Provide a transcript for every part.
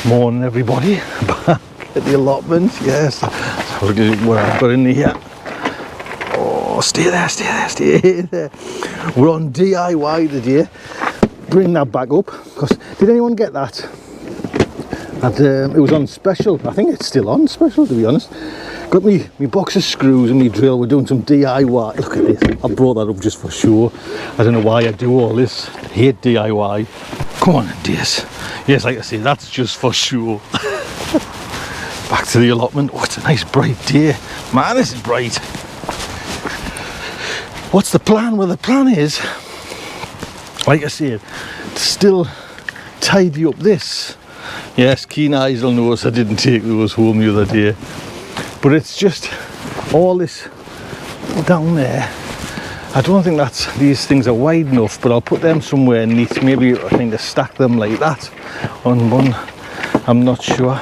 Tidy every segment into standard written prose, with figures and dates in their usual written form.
Morning everybody, back at the allotment. Yes, so look at what I've got in here. Oh, stay there. We're on DIY today. Bring that back up, because did anyone get that? It was on special. I think it's still on special, to be honest. Got me box of screws and me drill. We're doing some DIY. Look at this. I brought that up just for sure. I don't know why I do all this. I hate DIY. Come on, dears. Yes, like I say, that's just for sure. Back to the allotment. Oh, it's a nice bright day. Man, this is bright. What's the plan? Well, the plan is, like I said, to still tidy up this. Yes, keen eyes will notice I didn't take those home the other day. But it's just all this down there. I don't think these things are wide enough, but I'll put them somewhere neat. Maybe I think to stack them like that on one. I'm not sure.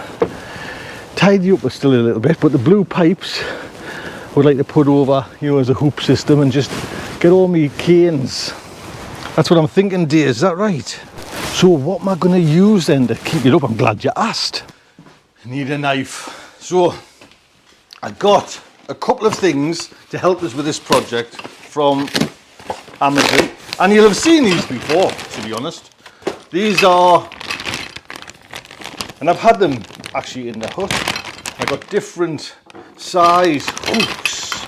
Tidy up still a little bit, but the blue pipes I would like to put over, you know, as a hoop system and just get all my canes. That's what I'm thinking, dear. Is that right? So what am I going to use then to keep it up? I'm glad you asked. I need a knife. So I got a couple of things to help us with this project from Amazon, and you'll have seen these before, to be honest. These are, and I've had them actually in the hut. I got different size hooks.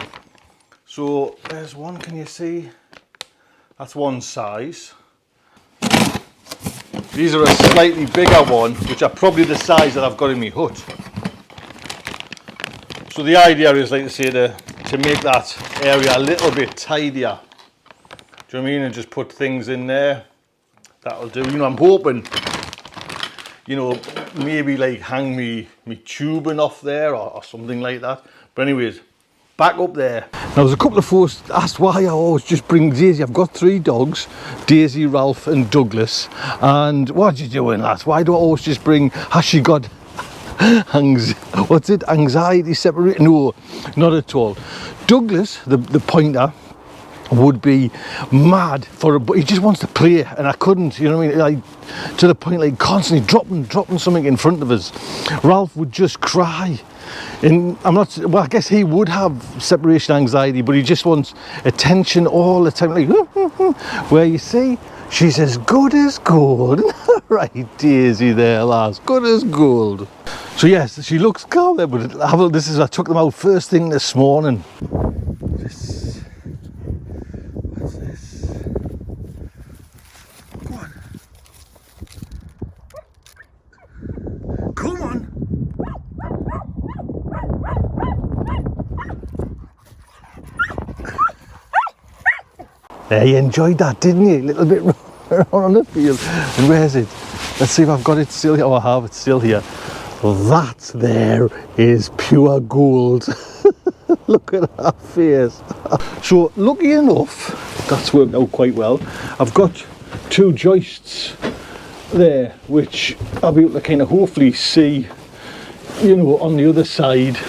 So there's one, can you see? That's one size. These are a slightly bigger one, which are probably the size that I've got in my hut. So the idea is, like I say, to make that area a little bit tidier. Do you know what I mean? And just put things in there. That'll do. You know, I'm hoping, you know, maybe like hang me tubing off there or something like that. But anyways, back up there. Now there's a couple of folks asked why I always just bring Daisy. I've got 3 dogs, Daisy, Ralph and Douglas. And what are you doing, lads? Why do I always just bring, has she got anxiety separate? No, not at all. Douglas, the pointer, would be mad for but he just wants to play, and I couldn't, you know what I mean, like to the point like constantly dropping something in front of us. Ralph would just cry, and I'm not, well, I guess he would have separation anxiety, but he just wants attention all the time, like where you see she's as good as gold. Right, Daisy there, lads, good as gold. So yes, she looks calm there, but I took them out first thing this morning. What's this? Go on. Come on. There, you enjoyed that, didn't you? A little bit around on the field. And where's it? Let's see if I've got it still here. Oh, I have it still here. That there is pure gold. Look at her face. So lucky enough, that's worked out quite well. I've got 2 joists there, which I'll be able to kind of hopefully see, you know, on the other side.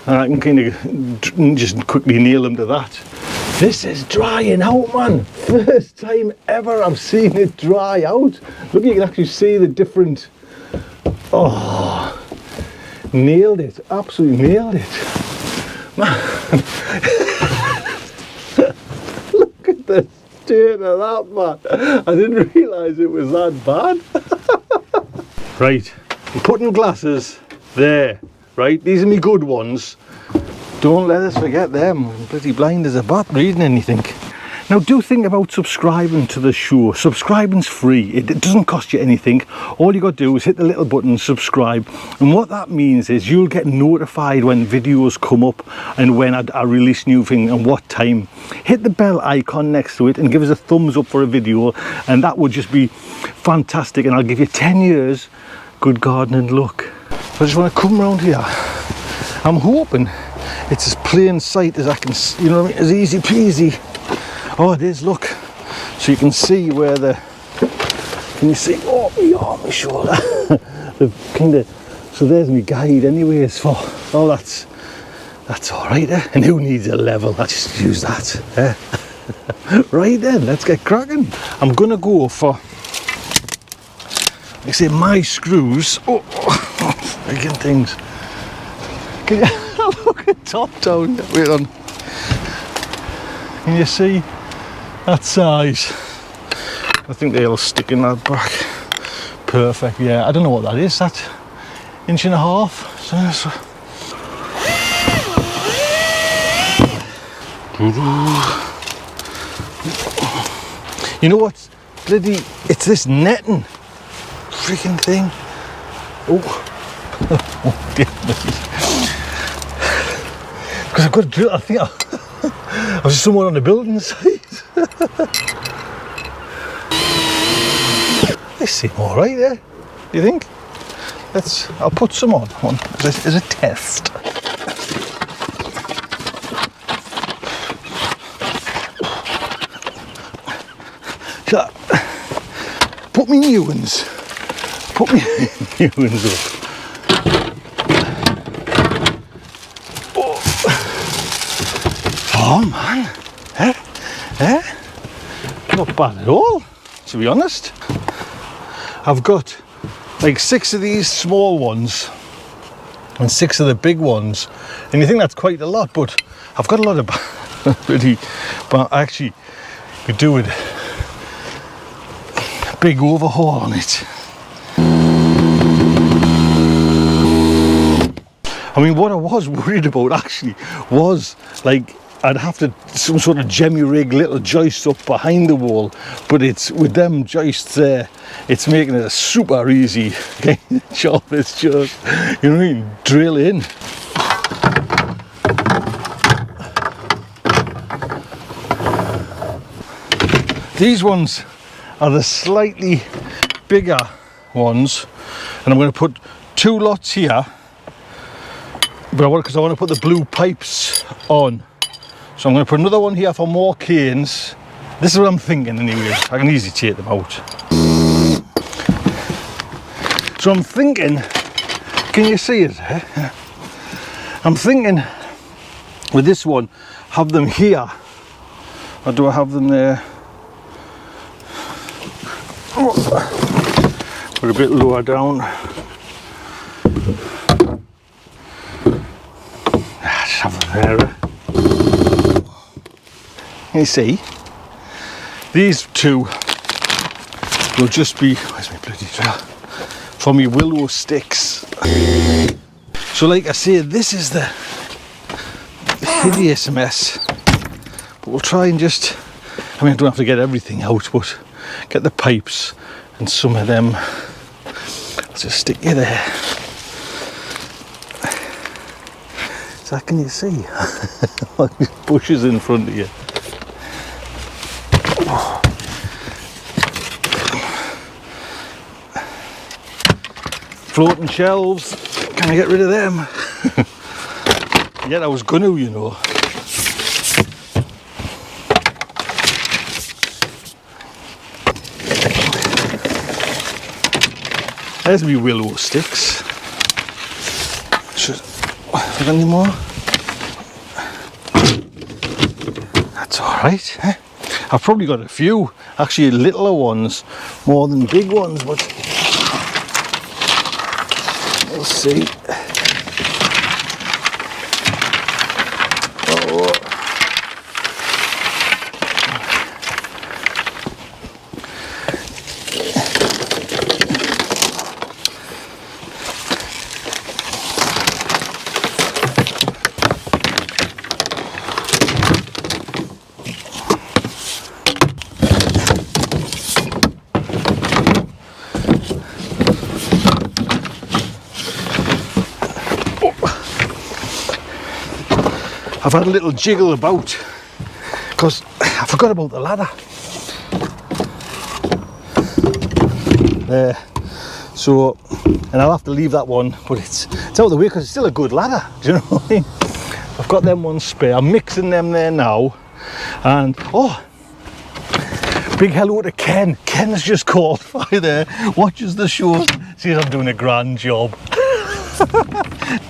And I can kind of just quickly nail them to that. This is drying out, man. First time ever I've seen it dry out. Look, you can actually see the different. Oh, nailed it, absolutely nailed it. Man. Look at the state of that, man. I didn't realise it was that bad. Right, I'm putting glasses there, right? These are my good ones. Don't let us forget them. I'm pretty blind as a bat reading anything. Now do think about subscribing to the show. Subscribing's free. It doesn't cost you anything. All you got to do is hit the little button, subscribe. And what that means is you'll get notified when videos come up and when I release new things and what time. Hit the bell icon next to it and give us a thumbs up for a video, and that would just be fantastic. And I'll give you 10 years good gardening luck. So I just want to come around here. I'm hoping it's as plain sight as I can, you know what I mean, as easy peasy. Oh, it is, look. So you can see where can you see, oh, my arm, my shoulder. The kind of, so there's my guide anyways for, oh, that's all right, eh? And who needs a level? I just use that, eh? Right then, let's get cracking. I'm gonna go for you see my screws. Oh, freaking things. Can you look at top down? Wait on. Can you see that size? I think they'll stick in that back. Perfect. Yeah, I don't know what that is. That 1.5 inches. You know what? Bloody, it's this netting freaking thing. Oh, oh dear me. Because I've got to drill. I think I was somewhere on the building site. They seem all right there. Do you think? I'll put some on as a test. So, put me new ones. Put me new ones up. Oh man, not bad at all, to be honest. I've got like 6 of these small ones and 6 of the big ones, and you think that's quite a lot, but I've got a lot of really, but I actually could do with a big overhaul on it. I mean, what I was worried about actually was like I'd have to some sort of jemmy-rig little joist up behind the wall, but it's with them joists there, it's making it a super easy job. It's just, you know, you can drill in. These ones are the slightly bigger ones, and I'm going to put 2 lots here, but because I want to put the blue pipes on. So I'm going to put another one here for more canes. This is what I'm thinking anyway. I can easily take them out. So I'm thinking, can you see it? I'm thinking with this one, have them here. Or do I have them there? Put a bit lower down. Just have them there. You see, these 2 will just be, where's my bloody drill, for me willow sticks. So like I say, this is the hideous mess, but we'll try and just, I mean, I don't have to get everything out, but get the pipes and some of them. I'll just stick you there. So can you see? Like bushes in front of you. Floating shelves, can I get rid of them? Yeah, I was gonna, you know. There's me willow sticks. Have I got any more? That's alright, eh? I've probably got a few, actually littler ones, more than big ones, but we'll see. Oh. I've had a little jiggle about because I forgot about the ladder there, so, and I'll have to leave that one, but it's out of the way because it's still a good ladder. Do you know what I mean? I've got them ones spare. I'm mixing them there now, and oh, big hello to Ken. Ken's just called by there, watches the show, sees I'm doing a grand job.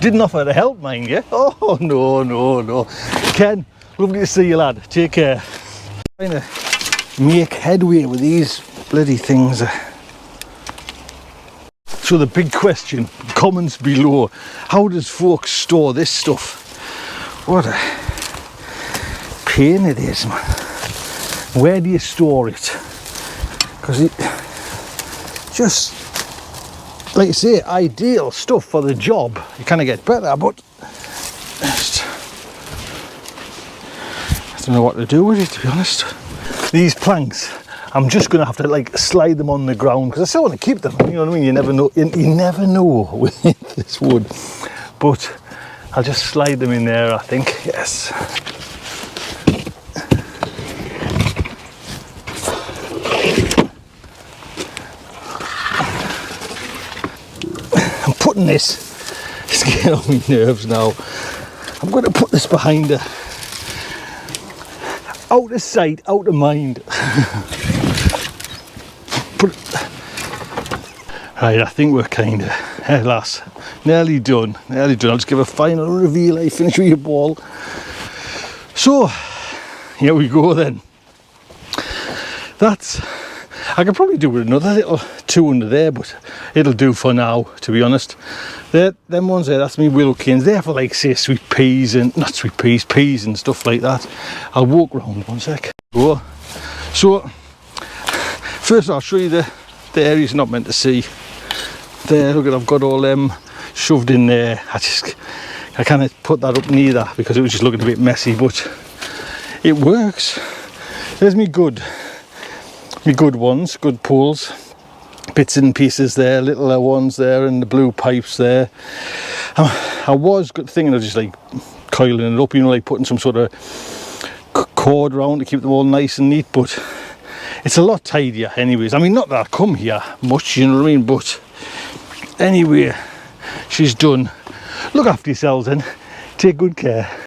Didn't offer to help, mind you. Oh, no. Ken, lovely to see you, lad. Take care. Trying to make headway with these bloody things. So the big question, comments below, how does folks store this stuff? What a pain it is, man. Where do you store it? Because it just, like you say, ideal stuff for the job. You kind of get better, but just, I don't know what to do with it, to be honest. These planks, I'm just going to have to like slide them on the ground because I still want to keep them. You know what I mean? You never know. You never know with this wood. But I'll just slide them in there, I think. Yes. I'm putting this. It's getting on my nerves now. I'm going to put this behind her. Out of sight, out of mind. Right, I think we're kind of, alas, nearly done. Nearly done. I'll just give a final reveal. I finish with your ball. So, here we go then. That's, I could probably do with another little two under there, but it'll do for now, to be honest. Them ones there, that's me willow canes. They're for like, say, sweet peas and, not sweet peas, peas and stuff like that. I'll walk around one sec. Go. So, first I'll show you the areas you're not meant to see. There, look at, I've got all them shoved in there. I can't put that up neither because it was just looking a bit messy, but it works. There's me good ones, good poles, bits and pieces there, little ones there, and the blue pipes there. I was thinking of just like coiling it up, you know, like putting some sort of cord around to keep them all nice and neat, but it's a lot tidier anyways. I mean, not that I come here much, you know what I mean, but anyway, she's done. Look after yourselves then, take good care.